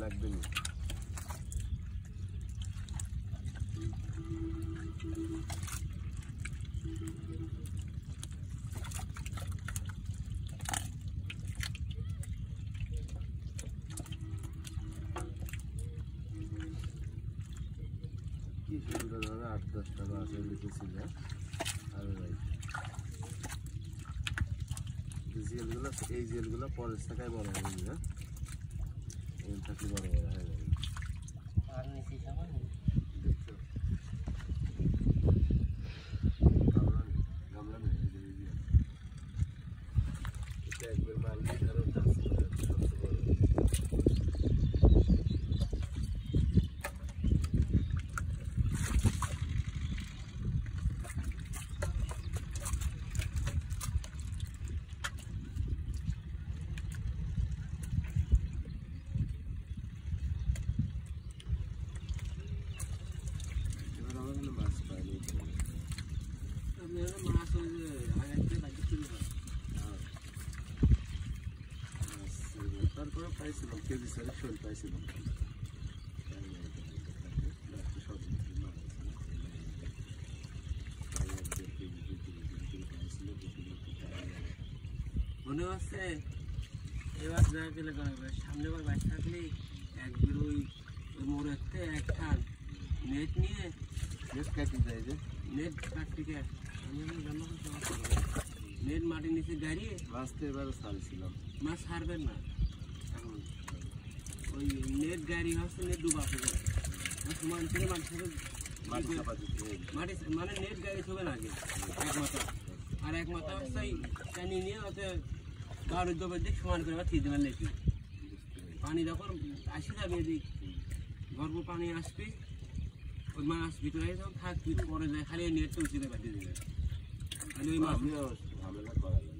লাগবে না। কি সুন্দর ভাবে 8-10টা মাছ লিখেছিল। আর ভাই এই জেলগুলো পরের টাকায় বড় হবে না, এই থাকি বড় বড় হয়ে যাবে। আর নিচে যাবেন দেখছো গামলা নেই, এটা একবার মারলে আরো চাষ করে সবচেয়ে বড়। তারপরে পাইছিলাম কেজি সাড়ে শোল পাইছিলাম। মনে হচ্ছে এবার যা গেলে সামনে বার বাইক থাকলে একবার ওই মোড়েতে একটা নেট নিয়ে নেট কাটি যায় যে নেট কাটটিকে নেট মাটির নিচে গাড়িয়ে মাছ তো এবারে ছাড়ছিলাম। মাছ ছাড়বেন না এখন, ওই নেট গাড়ি হচ্ছে নেট ডুবা হবে সমান থেকে মাটি মানে নেট গাড়ি ছবে না আগে এক মাথা, আর এক মাথা হচ্ছে টানি নিয়ে ওতে গাড়ির দোবের দিক সমান করে আবার থিয়ে লেখি পানি যখন আসি যাবে এদিক গর্ব পানি আসবি ওই মাছ ভিতরে যখন থাকবি পরে যায় খালি নেট তুলছি বাঁধিয়ে দেবে তাহলে ওই মাছ ঝামেলা করা যায়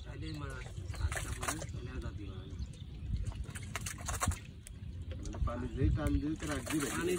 তাহলে মাছ আটটা পরে তাহলে আর জাতি হয় পানি যেই টান দিয়ে রাখবি পানি